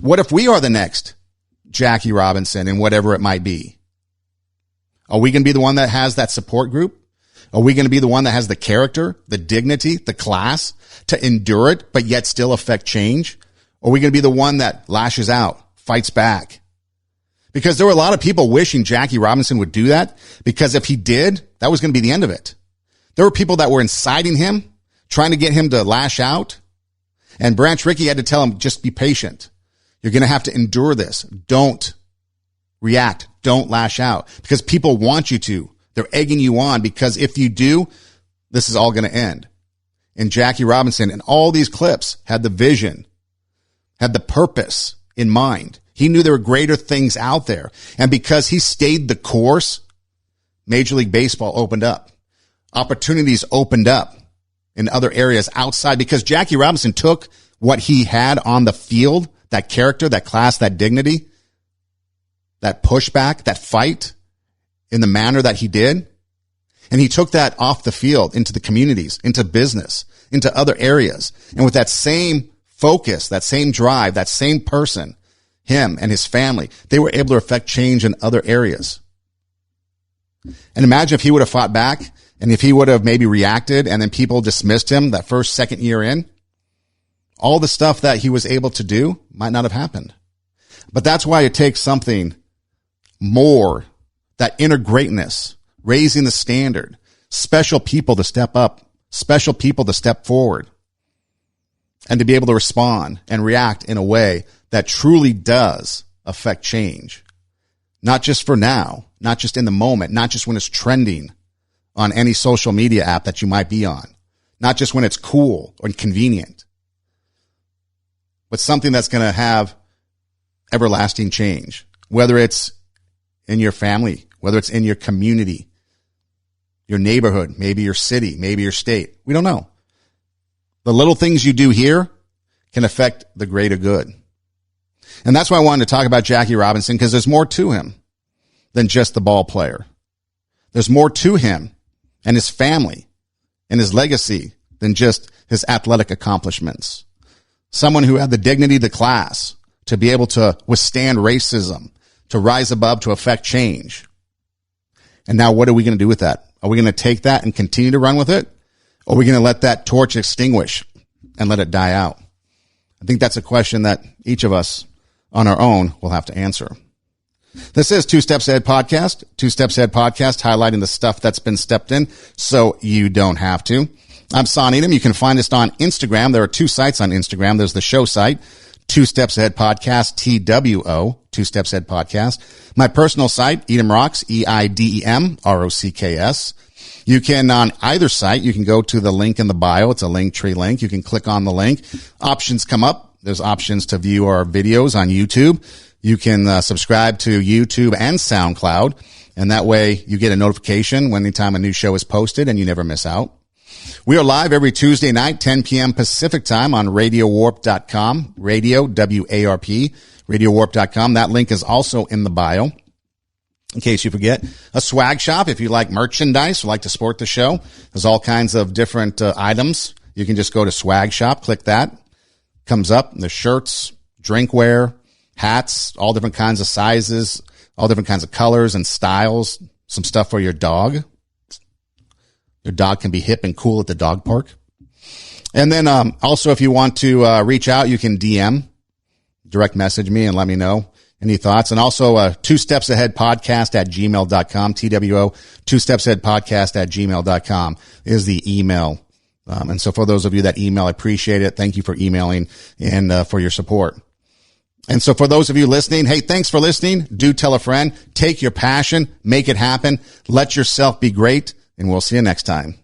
What if we are the next Jackie Robinson and whatever it might be? Are we going to be the one that has that support group? Are we going to be the one that has the character, the dignity, the class to endure it, but yet still affect change? Or are we going to be the one that lashes out, fights back? Because there were a lot of people wishing Jackie Robinson would do that, because if he did, that was going to be the end of it. There were people that were inciting him, trying to get him to lash out. And Branch Rickey had to tell him, just be patient. You're going to have to endure this. Don't react. Don't lash out, because people want you to. They're egging you on, because if you do, this is all going to end. and Jackie Robinson and all these clips had the vision, had the purpose in mind. He knew there were greater things out there. And because he stayed the course, Major League Baseball opened up. Opportunities opened up in other areas outside because Jackie Robinson took what he had on the field, that character, that class, that dignity, that pushback, that fight in the manner that he did. And he took that off the field into the communities, into business, into other areas. And with that same focus, that same drive, that same person, him and his family, they were able to affect change in other areas. And imagine if he would have fought back and if he would have maybe reacted and then people dismissed him that first, second year in, all the stuff that he was able to do might not have happened. But that's why it takes something more, that inner greatness, raising the standard, special people to step up, special people to step forward, and to be able to respond and react in a way that truly does affect change. Not just for now, not just in the moment, not just when it's trending on any social media app that you might be on, not just when it's cool or convenient, but something that's going to have everlasting change, whether it's in your family, whether it's in your community, your neighborhood, maybe your city, maybe your state. We don't know. The little things you do here can affect the greater good. And that's why I wanted to talk about Jackie Robinson, because there's more to him than just the ball player. There's more to him and his family and his legacy than just his athletic accomplishments. Someone who had the dignity of the class to be able to withstand racism, to rise above, to affect change. And now what are we going to do with that? Are we going to take that and continue to run with it? Or are we going to let that torch extinguish and let it die out? I think that's a question that each of us on our own will have to answer. This is Two Steps Ahead Podcast. Two Steps Ahead Podcast, highlighting the stuff that's been stepped in so you don't have to. I'm Son Edom. You can find us on Instagram. There are two sites on Instagram. There's the show site, Two Steps Ahead Podcast, TWO, Two Steps Ahead Podcast. My personal site, Edom Rocks, EIDEM, You can, on either site, you can go to the link in the bio. It's a Linktree link. You can click on the link. Options come up. There's options to view our videos on YouTube. You can subscribe to YouTube and SoundCloud, and that way you get a notification when anytime a new show is posted and you never miss out. We are live every Tuesday night, 10 p.m. Pacific time on RadioWarp.com, radio, W-A-R-P, RadioWarp.com. That link is also in the bio. In case you forget, a swag shop. If you like merchandise or like to support the show, there's all kinds of different items. You can just go to swag shop, click that. Comes up. There's shirts, drinkware, hats, all different kinds of sizes, all different kinds of colors and styles. Some stuff for your dog. Your dog can be hip and cool at the dog park. And then also, if you want to reach out, you can DM, direct message me and let me know any thoughts. And also, Two Steps Ahead Podcast at gmail.com, TWO, Two Steps Ahead Podcast at gmail.com is the email. And so for those of you that email, I appreciate it. Thank you for emailing and for your support. And so for those of you listening, hey, thanks for listening. Do tell a friend. Take your passion. Make it happen. Let yourself be great. And we'll see you next time.